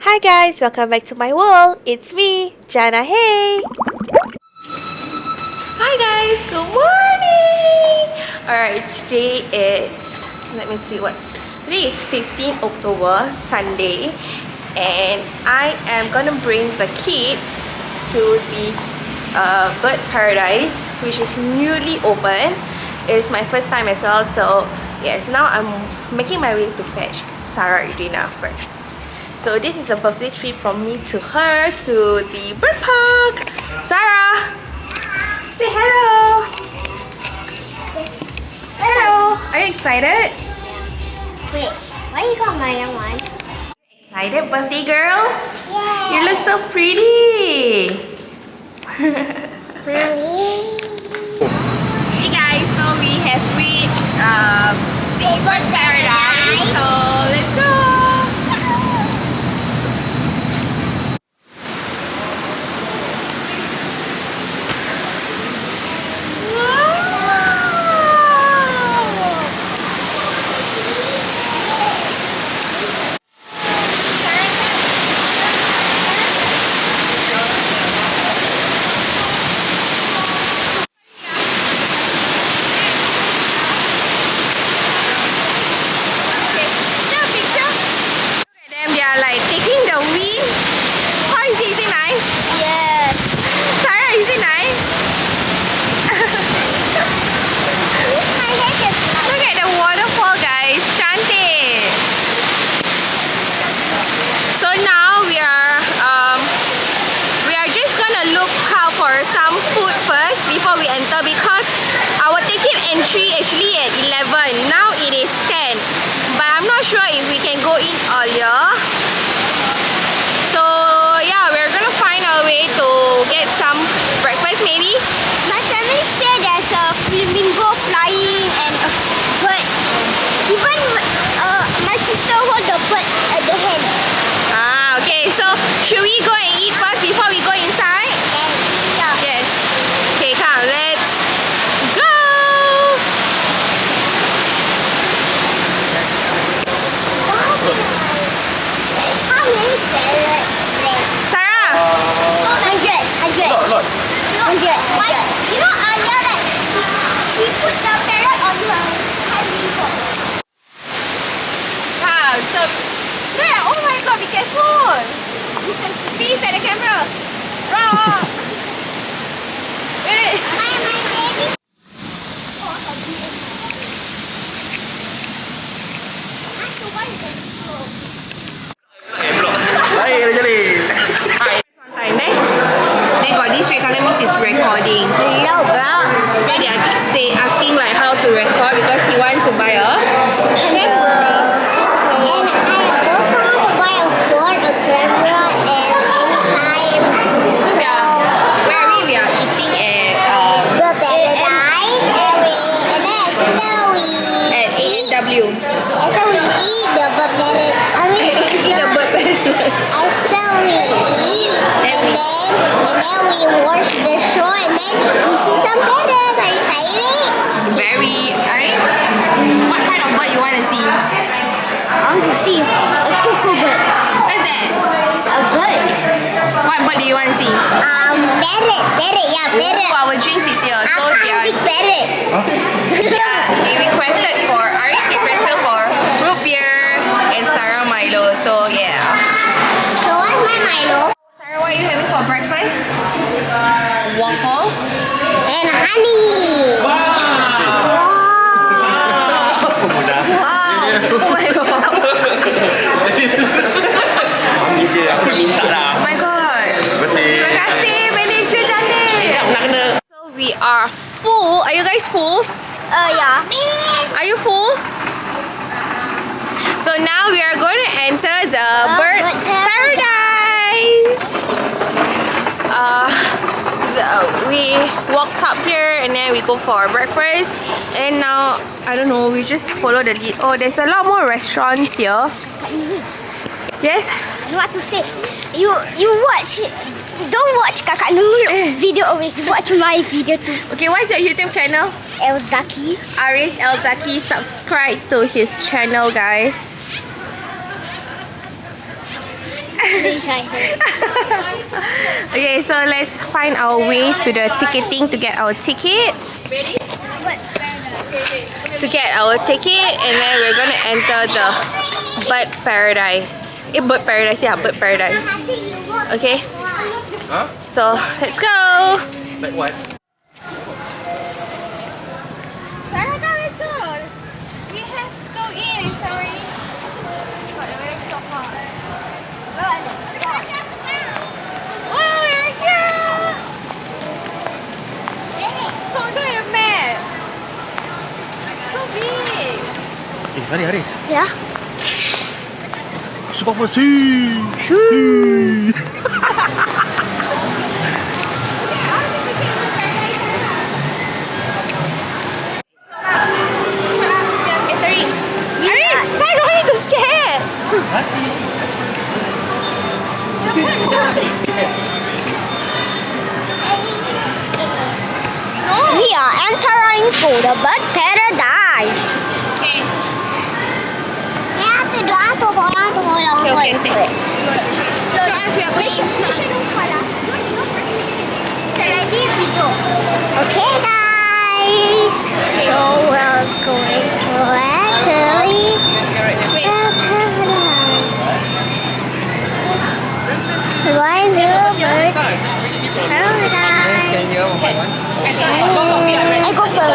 Hi guys, welcome back to my world. It's me, Jana. Hey! Hi guys, good morning! Alright, today it's, today is 15 October, Sunday. And I am gonna bring the kids to the bird paradise, which is newly open. It's my first time as well, so yes, now I'm making my way to fetch Sarah Irdina first. So this is a birthday treat from me to her to the bird park. Sarah, say hello. Hello. Are you excited? Wait, why you got my one? Excited, birthday girl? Yeah. You look so pretty. Mommy. Hey guys, so we have reached the bird paradise. So let's go. Because our ticket entry actually at 11, now it is 10, but I'm not sure if we can go in earlier. So yeah, we're gonna find our way to get some breakfast maybe. My family said there's a flamingo flying and a bird. Even my sister hold the bird at the hand. Ah, okay, so should we go and eat first before we go inside? Yeah. Yes. Okay, come, let's go! How many parrots there? Sarah! 100. Lot. 100. You know Anya that she put the parrot on her hand before. Wow, so there! Oh my god, be careful! Please at the camera! Rah! Wait! My baby. Baik, jadi. One time, eh? Then got this red color means it's recording. Hello, bro. So they are asking like how to record because he wants to buy a camera. And I also want to buy a phone, a camera, and anytime. So we are eating at The paradise, and then at A&W. after we eat the bird paradise, The bird paradise. after we eat, and then we watch the show, and then we see some parrots. Are you excited? Very, alright. What kind of bird you want to see? I want to see a cuckoo bird. What's that? A bird. What bird do you want to see? Parrot. Yeah, parrot. Oh, our drinks is here. So I they are, can't see parrot. they requested for, Aris requested for root beer and Sarah Milo. So yeah. So what's my Milo? Sarah, what are you having for breakfast? Waffle. And honey. Mudah. Wow. Oh my god. Ni je aku minta lah. Oh my god. Bersih. Terima kasih manager cantik. Nak kena. So we are full. Are you guys full? Yeah. Are you full? So now we are going to enter the bird bird paradise. We walked up here and then we go for our breakfast. And now, I don't know, we just follow the lead. Oh, there's a lot more restaurants here. Yes? I don't know what to say. You watch. Don't watch Kakak Nurul video, always watch my video too. Okay, what's your YouTube channel? Elzaki. Aris Elzaki. Subscribe to his channel, guys. Okay, so let's find our way to the ticketing to get our ticket. To get our ticket, and then we're gonna enter the bird paradise. Bird paradise, yeah, bird paradise. Okay, Huh? so let's go. Like what? Let's go. We have to go in. Sorry. But the weather's so hot. Oh, we're here. So look at the map. So big. Haris. Yeah. Super fast. Entering. Aris, sorry, don't need to scared. We are entering to the bird paradise. Okay. Okay. Okay. Slow as we are pushing. Okay, guys. So we're going to actually Wait. why the bird paradise? I go first.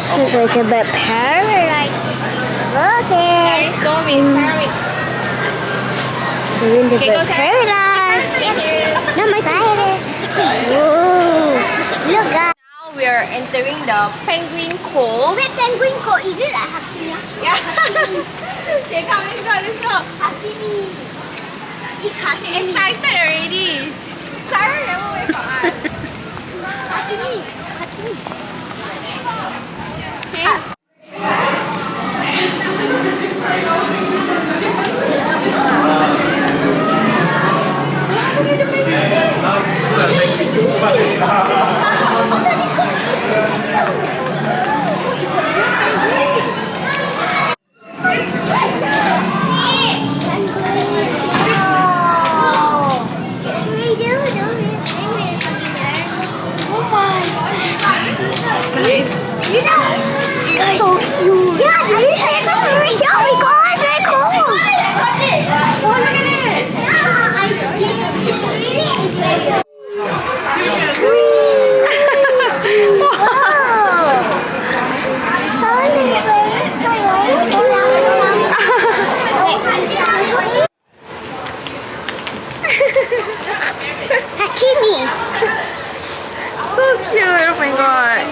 So go to bird paradise. Okay. Aris, go with Paris. So in the Okay, go, bird Sarah. paradise. Thank you. No, my side. Whoa. Look, guys. Now we are entering the Penguin Cove. Wait, penguin co, is it like Hakimi? Yeah. Okay, come, let's go. Hakimi. It's Hakimi. Excited already. Sarah never wait for us. Hakimi. Hakimi. Okay. It's so cute. Yeah, did you say this is very show? We go, it's very cool. Oh, look at it. Yeah, I did. Hakimi. So cute. Oh my god.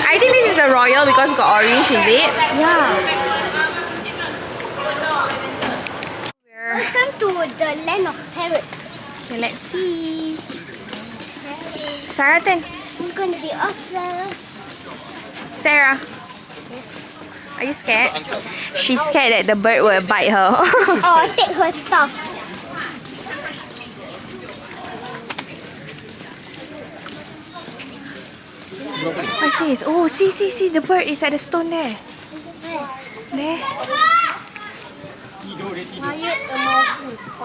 I think this is the royal because got orange, is it? Yeah. We're Welcome to the land of parrots. Okay, let's see. Sarah, then. It's going to be awesome. Sarah. Are you scared? She's scared that the bird will bite her. Oh, take her stuff. What's this? Oh, see. The bird is at the stone there. There.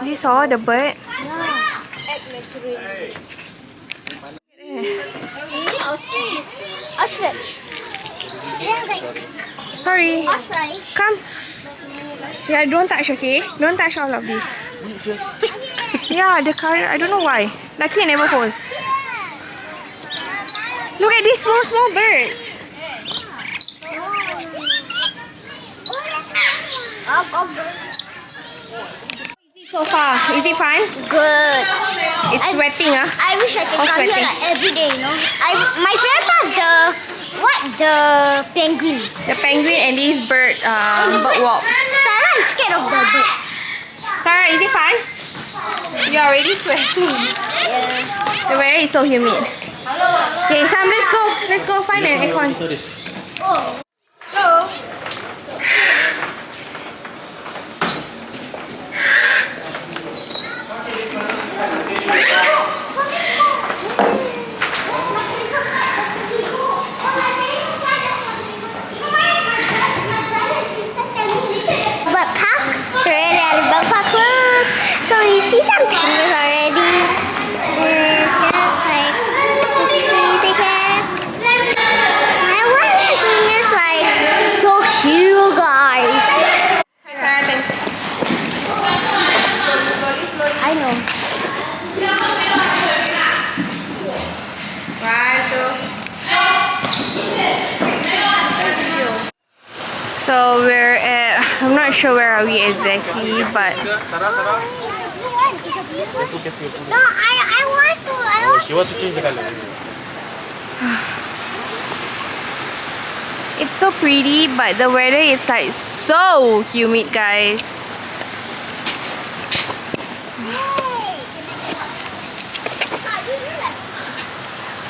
You saw the bird? Ostrich. Sorry. Ostrich. Come. Yeah, don't touch, okay? Don't touch all of this. Yeah, the color, I don't know why. Lucky I never hold. Look at this small bird. So far, is it fun? Good. It's sweating, ah. I wish I could Oh, come here sweating. like every day, you know. My friend was the penguin. The penguin and this bird walk. Sarah is scared of the bird. Sarah, is it fun? You're already sweating. Yeah. The weather is so humid. Okay, come, let's go. Let's go find an aircon. Oh. Go. Bird park. Bird park. I know. So we're at, I'm not sure where are we exactly, but No, I want to. She wants to change the color. it's so pretty, but the weather is like so humid, guys.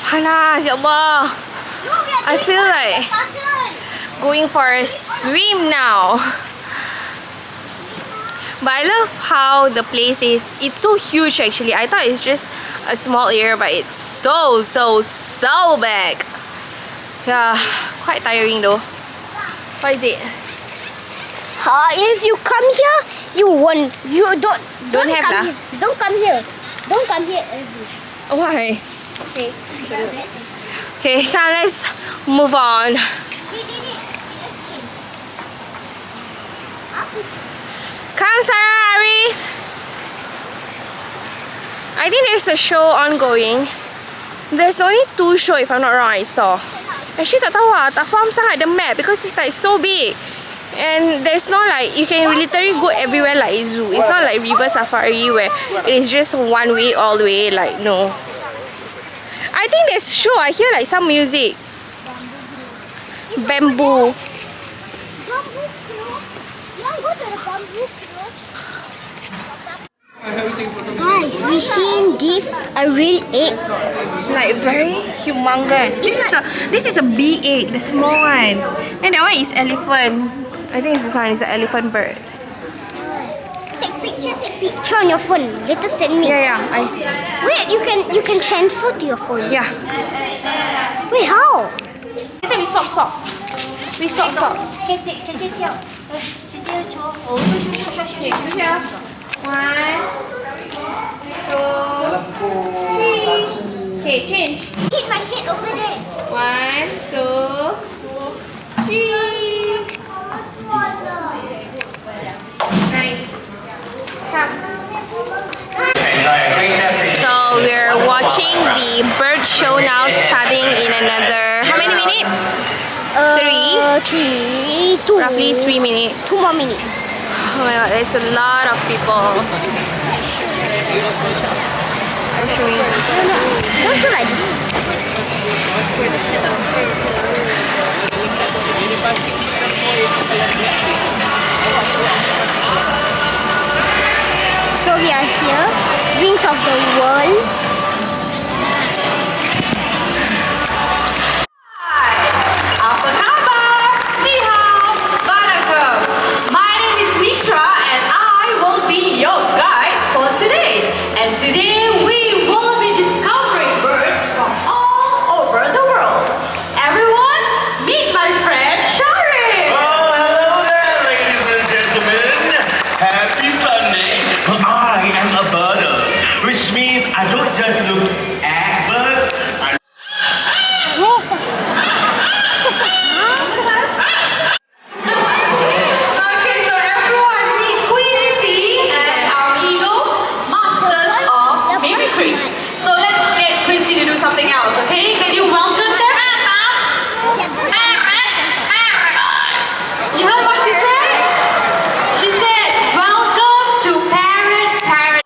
Hanas, ya Allah. I feel like going for a swim now. But I love how the place is. It's so huge actually. I thought it's just a small area, but it's so big. Yeah, quite tiring though. What is it? If you come here, you won't. You don't have come lah. here. Don't come here. Don't come here. Why? Okay. Okay, come, let's move on. Come, Sarah, Aris. I think there's a show ongoing. There's only 2 shows if I'm not wrong I saw. Actually tak tahu lah, tak faham sangat the map because it's like so big. And there's no like, you can literally go everywhere like zoo. It's not like river safari where it is just one way all the way, like no. I think there's show, I hear like some music. Bamboo. Guys, we seen this a real egg. Like very humongous. This is a bee egg, the small one. And that one is elephant. I think this one is an elephant bird. Take picture on your phone. Later send me. Yeah. Wait, you can transfer to your phone. Yeah. Wait, how? Later we swap. We swap. Okay, 1, 2, 3. Okay, change. Hit my head over there. 1, 2, 3. Nice. Come. So we're watching the bird show now, starting in another how many minutes? 3. 2. Roughly 3 minutes. 2 more minutes. Oh my god, there's a lot of people. Don't show like this. So we are here, Wings of the World. Apa khabar? Ni hao, Barakum. My name is Mitra and I will be your guide for today. And today we will be discovering birds from all over the world. Everyone, meet my friend Shari. Oh, hello there, ladies and gentlemen. Happy Sunday. I am a birder, which means I don't just look at birds. Okay, so everyone meet Quincy and our eagle, masters of mimicry. So let's get Quincy to do something else, okay? Can you welcome them? You heard what she said? She said, welcome to Parrot Paradise.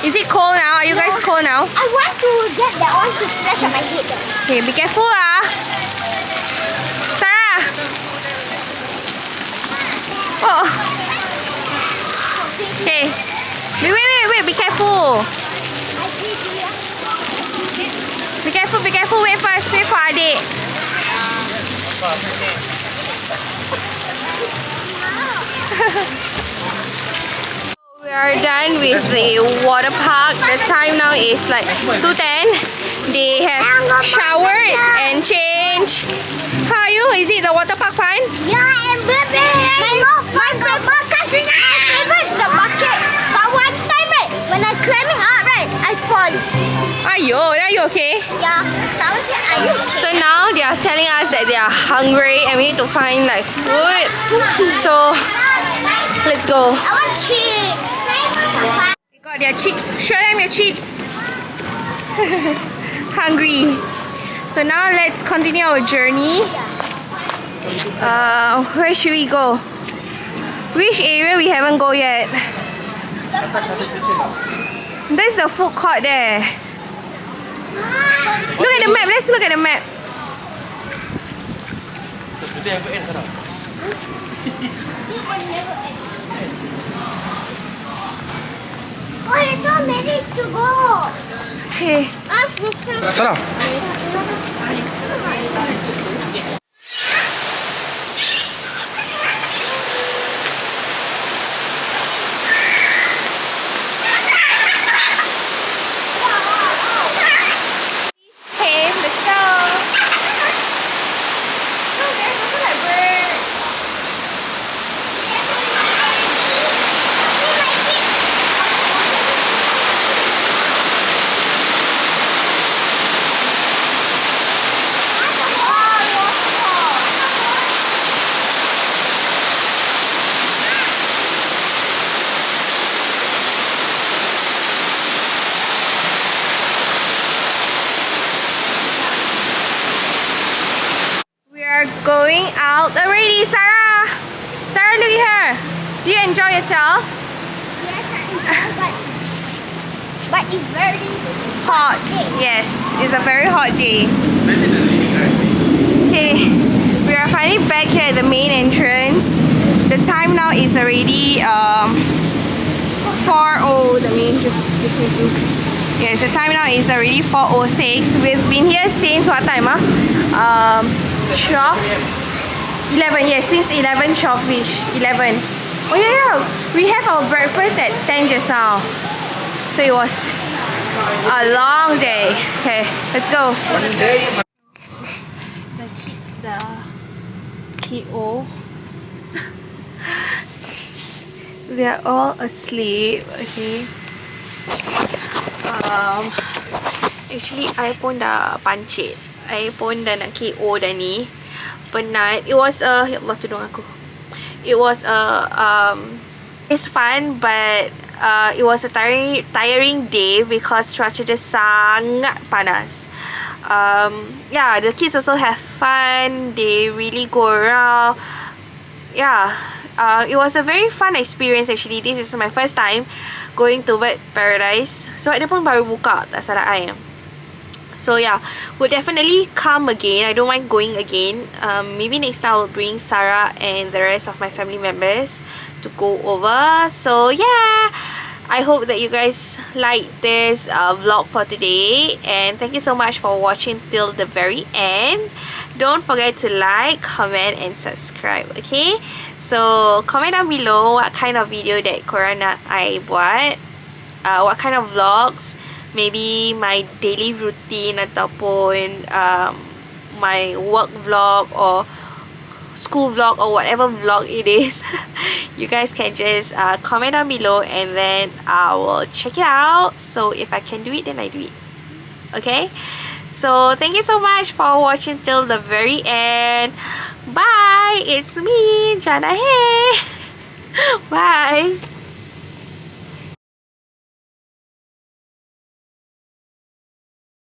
Is it cold now? Are you guys cold now? I want to get that one to splash on my head though. Okay, be careful Sarah! Oh! Okay. Wait, be careful! Be careful, wait first, wait for adik. We are done with the water park. The time now is like 2:10. They have showered and changed. How are you? Is it the water park fun? Yeah, and baby, my favorite is the bucket. But one time, right, when I climbing up, right, I fall. Ayo, are you okay? Yeah, someone said, are you okay? So now they are telling us that they are hungry and we need to find like food. So let's go. I want chips. They got their chips. Show them your chips. Hungry. So now let's continue our journey. Where should we go? Which area we haven't go yet? There's a food court there. Look at the map. Let's look at the map. Today I go in, Sarah. Oh, there's so many to go. Okay. Sarah. Okay, let's go. Oh, there's also like birds. We are going out already, Sarah. Sarah, look at her. Do you enjoy yourself? Yes, but it's very Hot. Yes, it's a very hot day. Okay, we are finally back here at the main entrance. The time now is already 4:00. Let me just move. Yes, the time now is already 4:06. We've been here since what time? 12? 11, yes, since 11, 12-ish. 11. Oh yeah, we have our breakfast at 10 just now. So it was a long day. Okay, let's go. The kids, the kiddo, they are all asleep. Okay. Actually, I pun dah pancit. I pun dah nak KO dah ni. Penat. It was a... Ya Allah, tudung aku. It was a... it's fun, but it was a tiring day because cuaca dia sangat panas. Yeah, the kids also have fun. They really go around. Yeah, it was a very fun experience actually. This is my first time going to Bird Paradise. Sebab dia pun baru buka, tak salah I. So yeah, we'll definitely come again. I don't mind going again. Maybe next time I'll bring Sarah and the rest of my family members to go over. So yeah, I hope that you guys like this vlog for today, and thank you so much for watching till the very end. Don't forget to like, comment and subscribe, okay? So comment down below what kind of video that korang nak I buat, what kind of vlogs, maybe my daily routine ataupun my work vlog or school vlog or whatever vlog it is. You guys can just comment down below and then I will check it out. So if I can do it, then I do it. Okay? So thank you so much for watching till the very end. Bye! It's me, Jana. Hey! Bye!